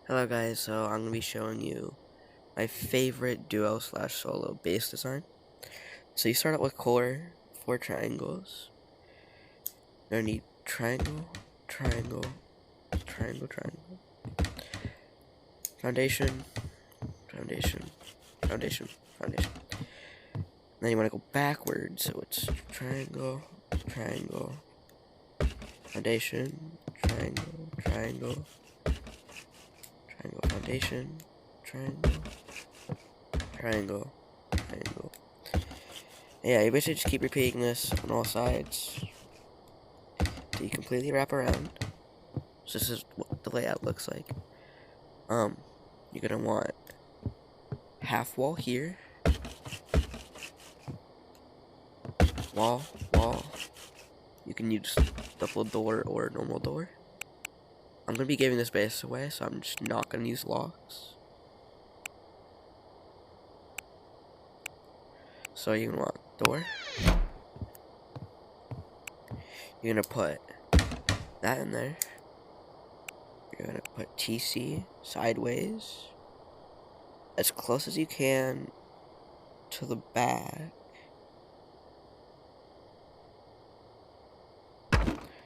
Hello guys, so I'm going to be showing you my favorite duo slash solo base design. So you start out with core, 4 triangles. You're going to need triangle, triangle, triangle, triangle. Foundation, foundation, foundation, foundation. Then you want to go backwards, so it's triangle, triangle, foundation, triangle, triangle, triangle, foundation, triangle, triangle, triangle. Yeah, you basically just keep repeating this on all sides till you completely wrap around. So this is what the layout looks like. You're gonna want half wall here, wall. You can use double door or normal door. I'm gonna be giving this base away, so I'm just not gonna use locks. So you're gonna want door. You're gonna put that in there. You're gonna put TC sideways, as close as you can to the back.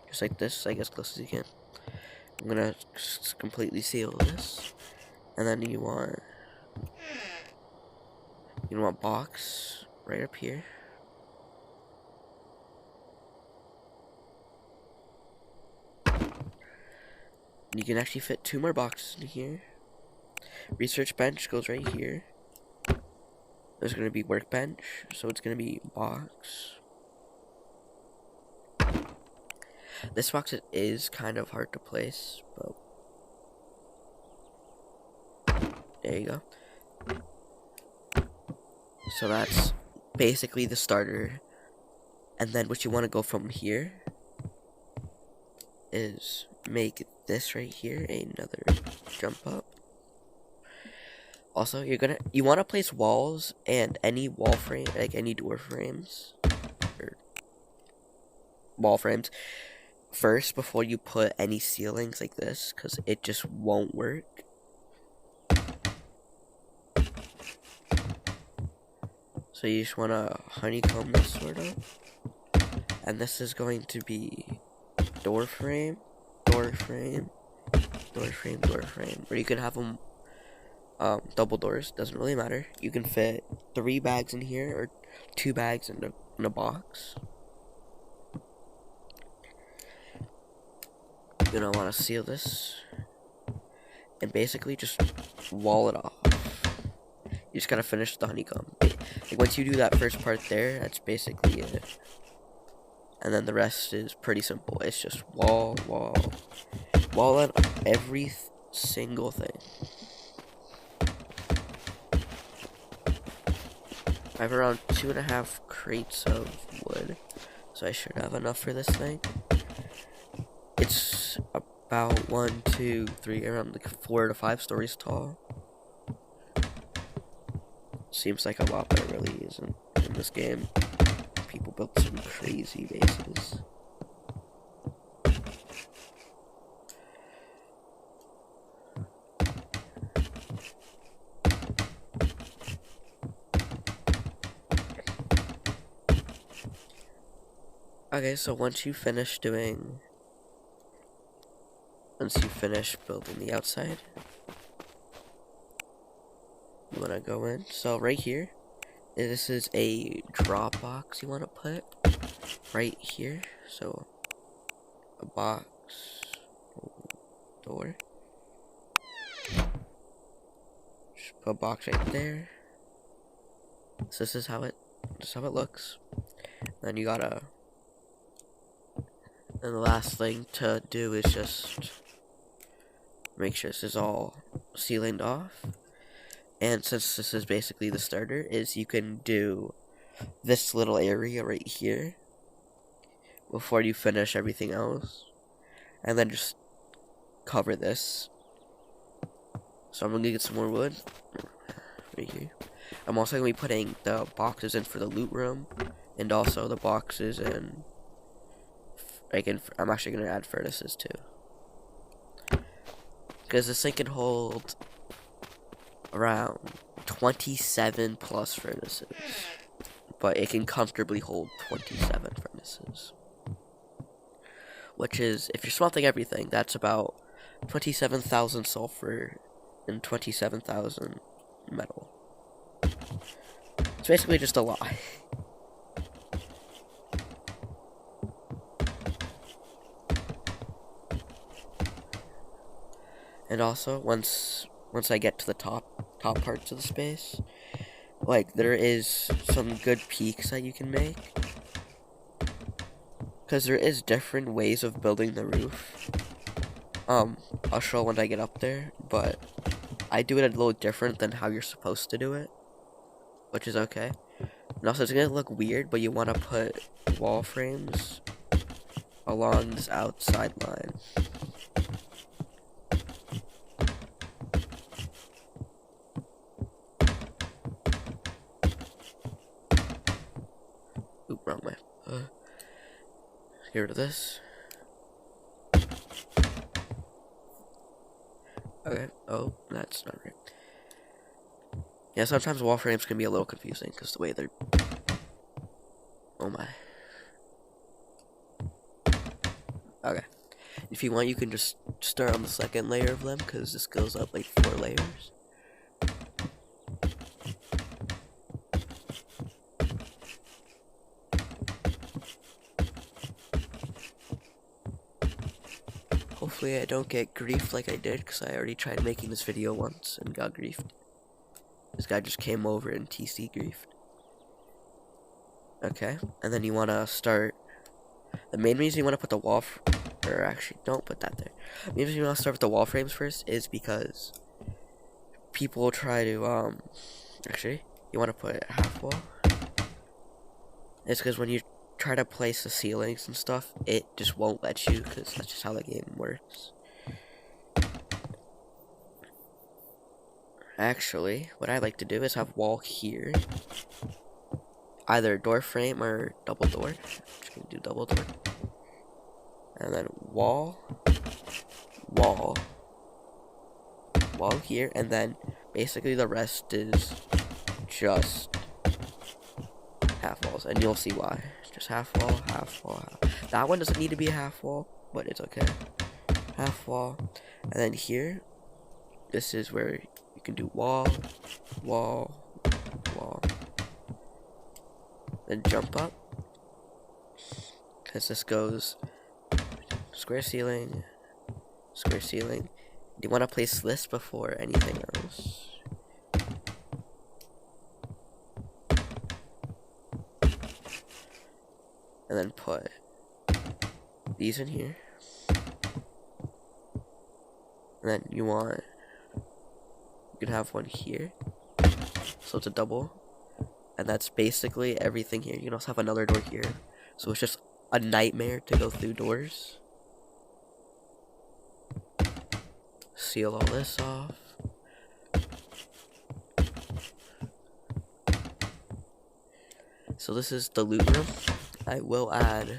Just like this, like as close as you can. I'm gonna just completely seal this. And then you want box right up here. You can actually fit 2 more boxes in here. Research bench goes right here. There's gonna be workbench, so it's gonna be box. This box is kind of hard to place, but there you go. So that's basically the starter. And then what you want to go from here is make this right here another jump up. Also, you want to place walls and any wall frame, like any door frames or wall frames first before you put any ceilings like this, because it just won't work. So you just want to honeycomb this sort of, and this is going to be door frame, door frame, door frame, door frame, or you can have them double doors, doesn't really matter. You can fit 3 bags in here or 2 bags in a box. You're gonna want to seal this and basically just wall it off. You just gotta finish the honeycomb. Like once you do that first part there, that's basically it. And then the rest is pretty simple. It's just wall on every single thing. I have around 2.5 crates of wood, so I should have enough for this thing. It's about 1, 2, 3, around like 4 to 5 stories tall. Seems like a lot, but it really isn't. In this game, people built some crazy bases. Okay, so once you finish building the outside, you want to go in. So right here, this is a drop box you want to put right here. So a box, door, just put a box right there. So this is how it looks. Then you gotta, and the last thing to do is just make sure this is all sealed off. And since this is basically the starter, is you can do this little area right here before you finish everything else, and then just cover this. So I'm gonna get some more wood right here. I'm also gonna be putting the boxes in for the loot room, and also the boxes in. I'm actually gonna add furnaces too. Because this thing can hold around 27 plus furnaces. But it can comfortably hold 27 furnaces. Which is, if you're smelting everything, that's about 27,000 sulfur and 27,000 metal. It's basically just a lot. And also, once I get to the top parts of the space, like, there is some good peaks that you can make. Because there is different ways of building the roof. I'll show when I get up there, but I do it a little different than how you're supposed to do it, which is okay. And also, it's gonna look weird, but you want to put wall frames along this outside line. Oop, wrong way. Get rid of this. Okay. Oh, that's not right. Yeah, sometimes wall frames can be a little confusing because the way they're... Oh my. Okay. If you want, you can just start on the second layer of them because this goes up like 4 layers. Hopefully I don't get griefed like I did, because I already tried making this video once and got griefed. This guy just came over and TC griefed. Okay, and then you want to start... The main reason you want to put the wall... Or actually, don't put that there. The main reason you want to start with the wall frames first is because people try to, Actually, you want to put half wall. It's because when you try to place the ceilings and stuff, it just won't let you, because that's just how the game works. Actually, what I like to do is have wall here, either door frame or double door. I'm just gonna do double door, and then wall here, and then basically the rest is just half walls, and you'll see why. Just half wall, half wall, half. That one doesn't need to be a half wall, but it's okay. Half wall, and then here, this is where you can do wall, wall, wall, then jump up, because this goes square ceiling, square ceiling. You want to place this before anything else. And then put these in here. And then you can have one here. So it's a double. And that's basically everything here. You can also have another door here. So it's just a nightmare to go through doors. Seal all this off. So this is the loot room. I will add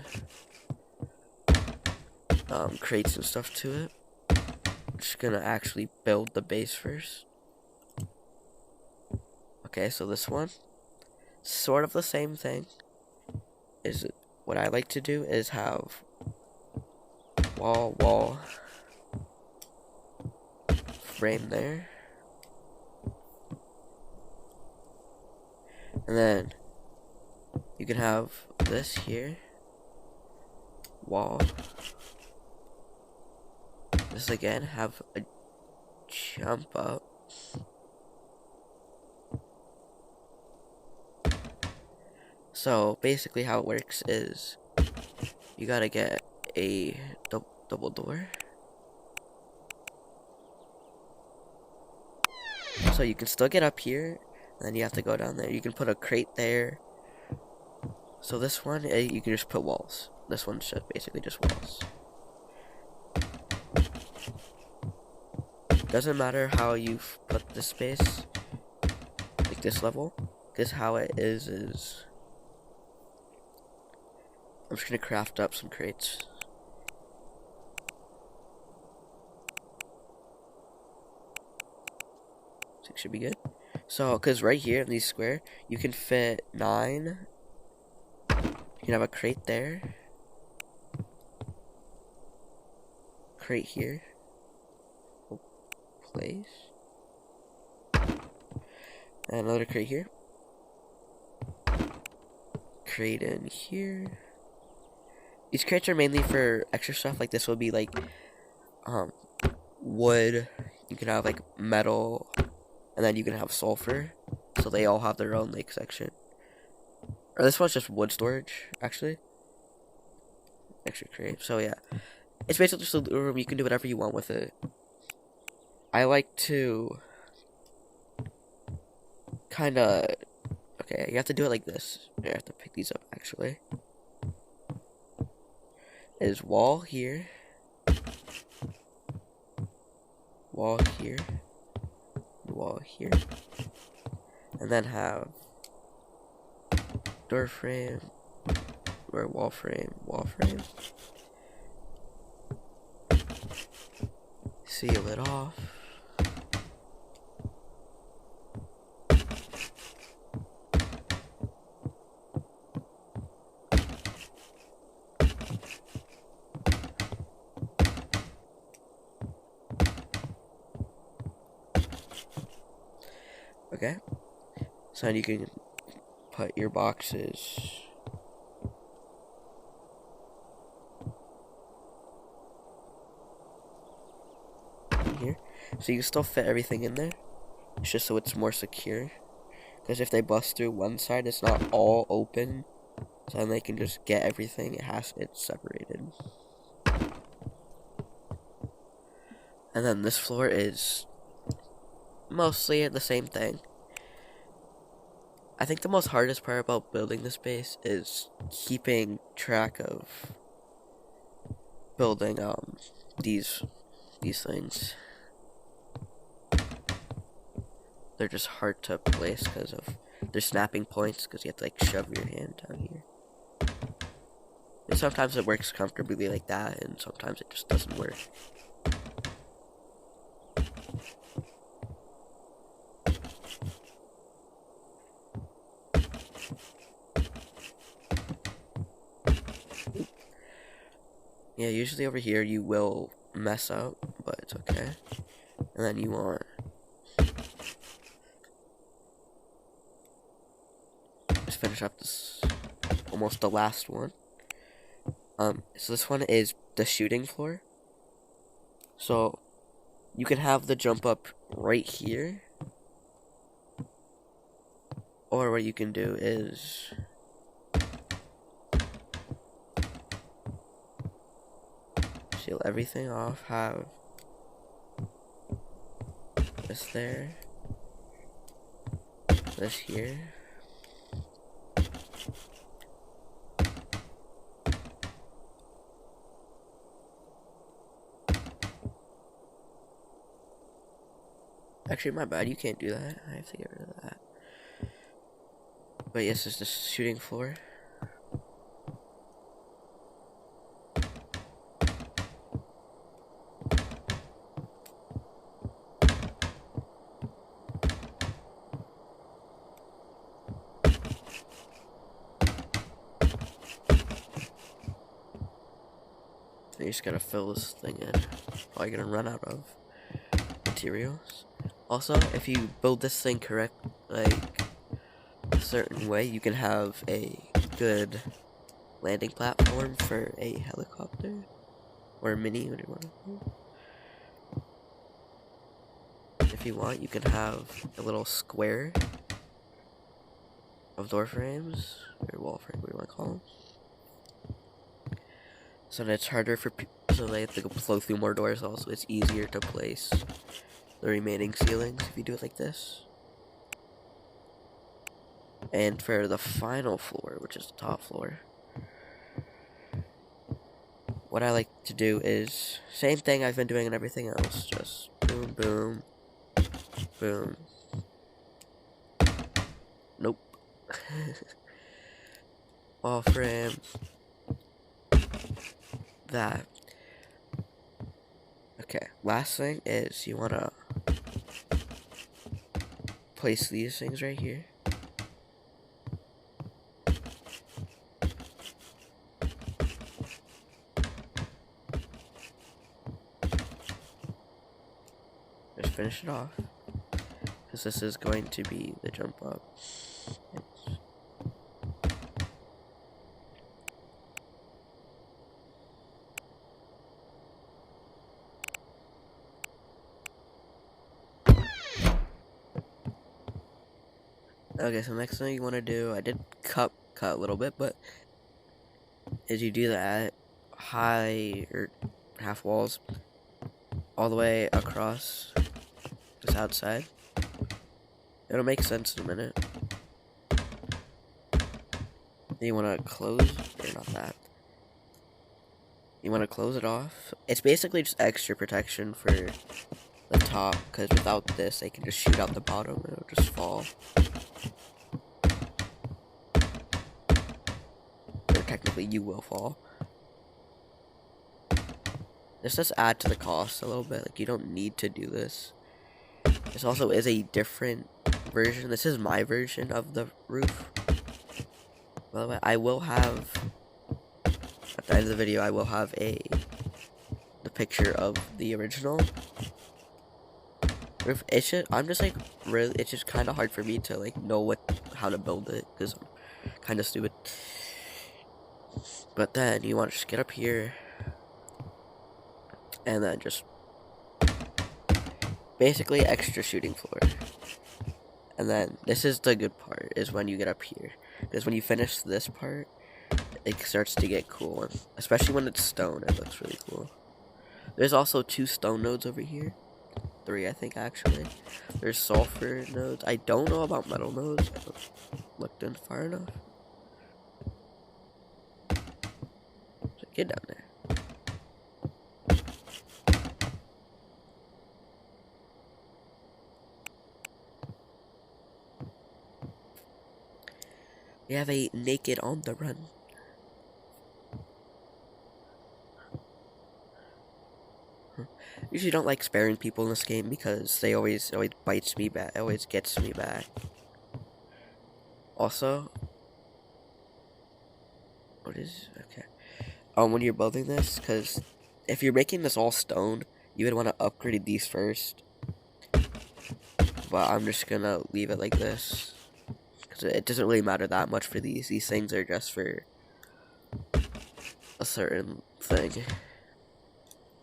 crates and stuff to it. I'm just gonna actually build the base first. Okay, so this one, sort of the same thing. Is what I like to do is have wall, frame there, and then you can have this here, wall, this again, have a jump up, so basically how it works is you gotta get a double door, so you can still get up here, and then you have to go down there. You can put a crate there. So this one, you can just put walls. This one's just basically just walls. Doesn't matter how you put this space, like this level, because how it is I'm just gonna craft up some crates. think should be good. So, because right here in these square, you can fit 9. You can have a crate there. Crate here. Place. And another crate here. Crate in here. These crates are mainly for extra stuff. Like this will be like wood. You can have like metal, and then you can have sulfur. So they all have their own like section. Or this one's just wood storage, actually. Extra crate. So yeah, it's basically just a room. You can do whatever you want with it. I like to kind of. Okay, you have to do it like this. You have to pick these up actually. Is wall here, wall here, wall here, and then have door frame, or wall frame, seal it off. Okay, so then you can put your boxes in here. So you can still fit everything in there. It's just so it's more secure. Because if they bust through one side, it's not all open. So then they can just get everything. It's separated. And then this floor is mostly the same thing. I think the most hardest part about building this base is keeping track of building these things. They're just hard to place because of their snapping points, because you have to like shove your hand down here. And sometimes it works comfortably like that, and sometimes it just doesn't work. Yeah, usually over here you will mess up, but it's okay. And then you want just finish up this almost the last one. So this one is the shooting floor. So you can have the jump up right here, or what you can do is seal everything off, have this there, this here, actually my bad, you can't do that, I have to get rid of that. But yes, it's the shooting floor. You just gotta fill this thing in, or you're gonna run out of materials. Also, if you build this thing correct, like a certain way, you can have a good landing platform for a helicopter or a mini, whatever you want to call it. If you want, you can have a little square of door frames or wall frame, what do you want to call them? So that it's harder for people, so they have to flow through more doors. Also, it's easier to place the remaining ceilings if you do it like this. And for the final floor, which is the top floor, what I like to do is same thing I've been doing and everything else. Just boom, boom, boom. Nope. Wall frame. That. Okay, last thing is you wanna place these things right here. Just finish it off, because this is going to be the jump up. Okay, so next thing you want to do, I did cut a little bit, but is you do that high or half walls all the way across this outside. It'll make sense in a minute. You want to close, or not that. You want to close it off. It's basically just extra protection for the top, because without this, they can just shoot out the bottom and it'll just fall. Or technically, you will fall. This does add to the cost a little bit. Like, you don't need to do this. This also is a different version. This is my version of the roof. By the way, I will have, at the end of the video, I will have the picture of the original roof. It's just, I'm just like, really, it's just kind of hard for me to like know how to build it, because I'm kind of stupid. But then you want to just get up here, and then just basically extra shooting floor. And then this is the good part, is when you get up here, because when you finish this part, it starts to get cool, especially when it's stone. It looks really cool. There's also 2 stone nodes over here, 3 I think actually. There's sulfur nodes. I don't know about metal nodes. I haven't looked in far enough. So get down there. We have a naked on the run. Usually don't like sparing people in this game because they always bites me back. Always gets me back. Also, okay? When you're building this, because if you're making this all stone, you would want to upgrade these first. But I'm just gonna leave it like this, because it doesn't really matter that much for these. These things are just for a certain thing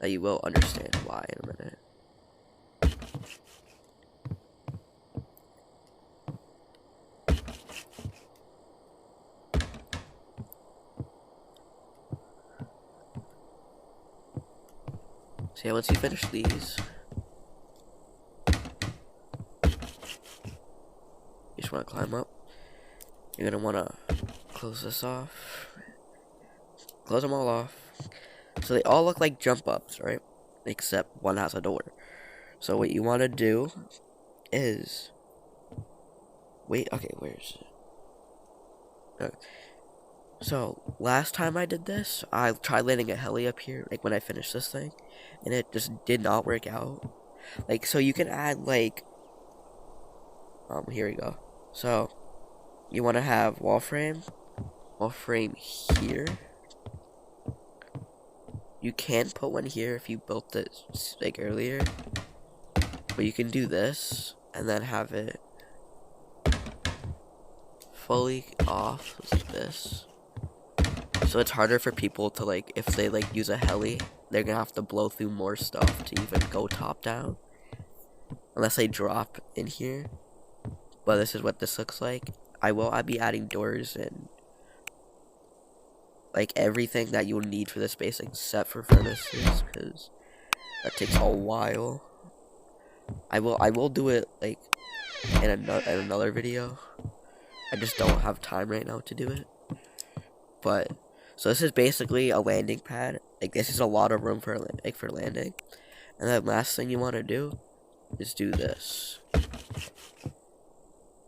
that you will understand why in a minute. So yeah, once you finish these, you just want to climb up. You're going to want to close this off. Close them all off. So they all look like jump ups, right? Except one has a door. So what you want to do is wait. Okay, where is it? Okay. So last time I did this, I tried landing a heli up here, like when I finished this thing, and it just did not work out. Like, so you can add like, here we go. So you want to have wall frame here. You can put one here if you built this like earlier, but you can do this and then have it fully off like this. So it's harder for people to like, if they like use a heli, they're gonna have to blow through more stuff to even go top down, unless they drop in here. But this is what this looks like. I'll be adding doors and like everything that you'll need for this base, except for furnaces, because that takes a while. I will do it like in another video. I just don't have time right now to do it. But so this is basically a landing pad. Like, this is a lot of room for landing. And then last thing you want to do is do this. It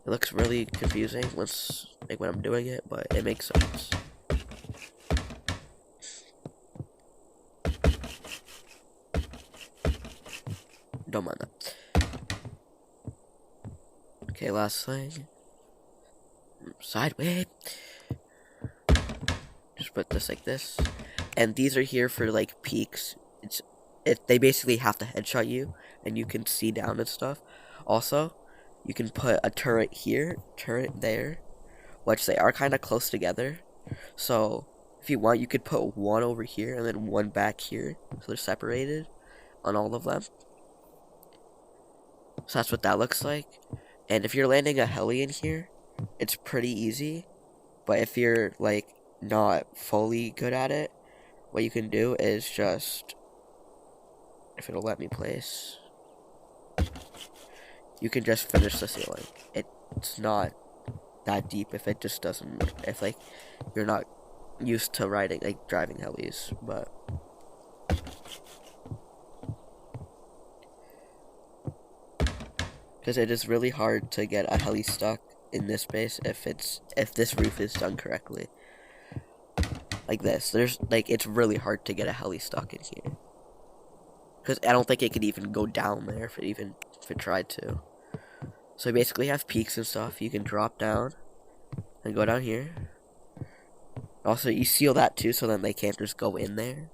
looks really confusing when I'm doing it, but it makes sense. Don't mind that. Okay, last thing. Sideways. Just put this like this. And these are here for like peaks. They basically have to headshot you, and you can see down and stuff. Also, you can put a turret here, turret there, which they are kind of close together. So if you want, you could put one over here and then one back here, so they're separated on all of them. So that's what that looks like. And if you're landing a heli in here, it's pretty easy. But if you're like not fully good at it, what you can do is just, if it'll let me place, you can just finish the ceiling. It's not that deep if it just doesn't, if like you're not used to driving helis, but because it is really hard to get a heli stuck in this base if this roof is done correctly. Like this, it's really hard to get a heli stuck in here, because I don't think it could even go down there if it tried to. So you basically have peaks and stuff. You can drop down and go down here. Also, you seal that too, so then they can't just go in there.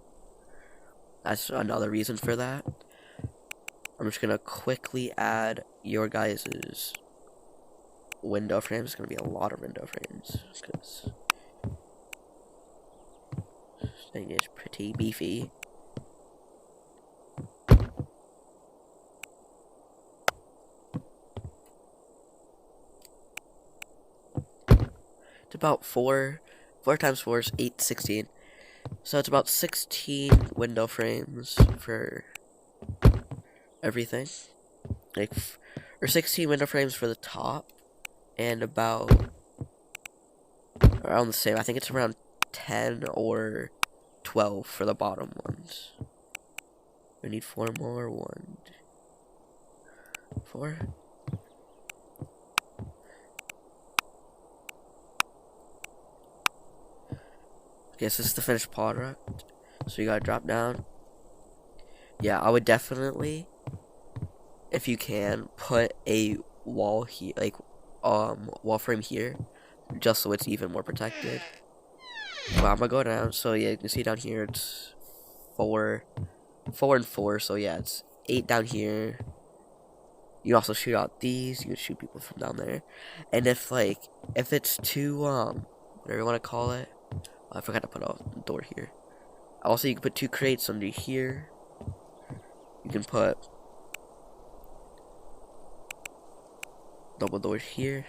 That's another reason for that. I'm just gonna quickly add your guys' window frames. It's gonna be a lot of window frames, because this thing is pretty beefy. It's about 4 times 4 is 8, 16. So it's about 16 window frames for everything. Or 16 window frames for the top, and about around the same. I think it's around 10 or 12 for the bottom ones. We need 4 more. 1, 4. Okay, so this is the finished product. So you gotta drop down. Yeah, I would definitely, if you can, put a wall here, wall frame here, just so it's even more protected. But I'm gonna go down. So yeah, you can see down here it's 4 and 4. So yeah, it's 8 down here. You can also shoot out these. You can shoot people from down there. And if it's too whatever you want to call it. I forgot to put a door here. Also, you can put 2 crates under here. You can put double doors here.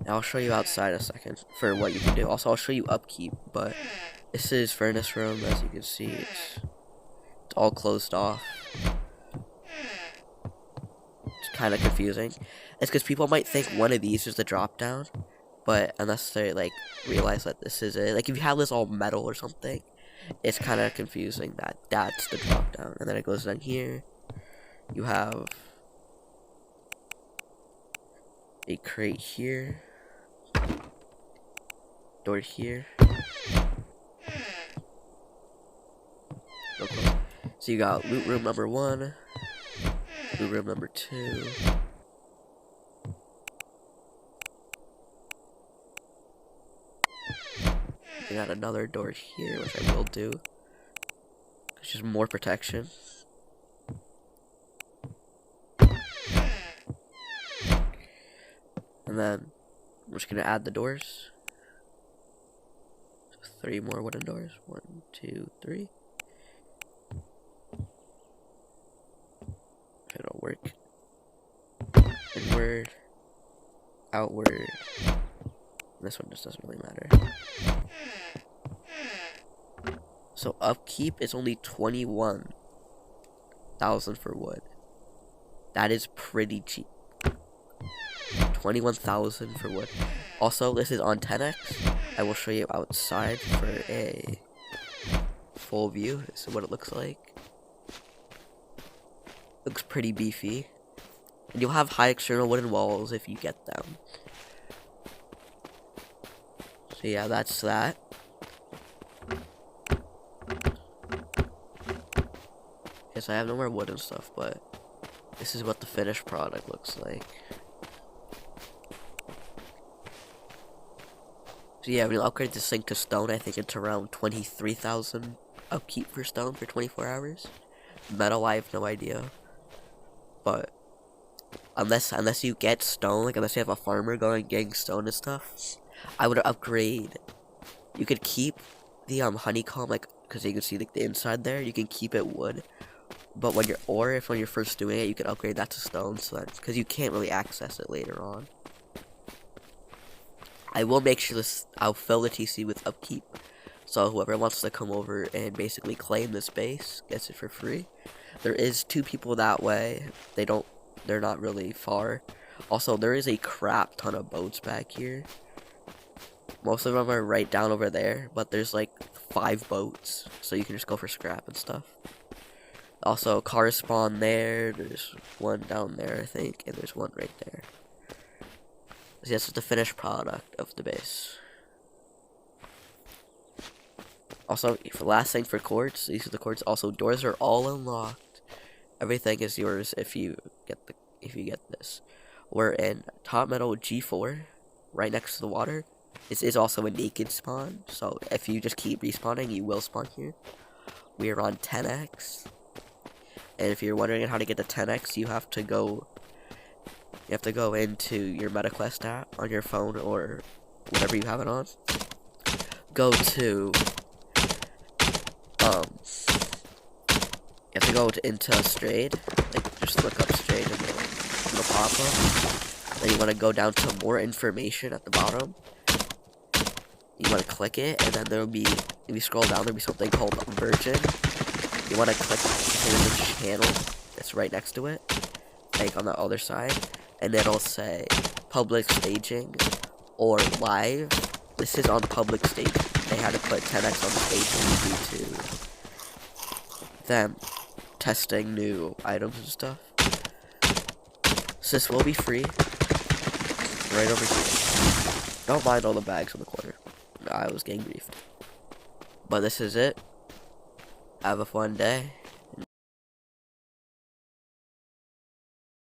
And I'll show you outside in a second for what you can do. Also, I'll show you upkeep, but this is furnace room. As you can see, it's all closed off. It's kind of confusing. It's because people might think one of these is the drop down. But unless they realize that this is it, if you have this all metal or something, it's kind of confusing that that's the drop down. And then it goes down here. You have a crate here, door here. Okay. So you got loot room number 1, loot room number 2. I got another door here, which I will do. It's just more protection. And then I'm just gonna add the doors. So 3 more wooden doors. 1, 2, 3. It'll work. Inward, outward. This one just doesn't really matter. So upkeep is only 21,000 for wood. That is pretty cheap. 21,000 for wood. Also, this is on 10x. I will show you outside for a full view. This is what it looks like. Looks pretty beefy. And you'll have high external wooden walls if you get them. So yeah, that's that. Yes, I have no more wood and stuff, but this is what the finished product looks like. So yeah, when you upgrade this thing to stone, I think it's around 23,000 upkeep for stone for 24 hours. Metal, I have no idea. But unless you get stone, like unless you have a farmer going getting stone and stuff, I would upgrade. You could keep the honeycomb, like, because you can see like the inside there. You can keep it wood, but when you're first doing it, you can upgrade that to stone, so that because you can't really access it later on. I will make sure I'll fill the TC with upkeep, so whoever wants to come over and basically claim this base gets it for free. There is 2 people that way. They're not really far. Also, there is a crap ton of boats back here. Most of them are right down over there, but there's like 5 boats, so you can just go for scrap and stuff. Also, cars spawn there. There's one down there, I think, and there's one right there. So this is the finished product of the base. Also, for last thing for quartz, these are the quartz. Also, doors are all unlocked. Everything is yours if you get this. We're in top metal G4, right next to the water. This is also a naked spawn, so if you just keep respawning, you will spawn here. We are on 10x, and if you're wondering how to get to 10x, you have to go into your MetaQuest app on your phone or whatever you have it on. Go to you have to go into Strayed, like just look up Strayed and it'll pop up. Then you want to go down to more information at the bottom. You want to click it, and then there'll be, if you scroll down, there'll be something called Virgin. You want to click the channel that's right next to it, like on the other side, and it'll say public staging or live. This is on public staging. They had to put 10x on the staging due to them testing new items and stuff. So this will be free. Right over here. Don't mind all the bags on the corner. I was getting briefed. But this is it. Have a fun day.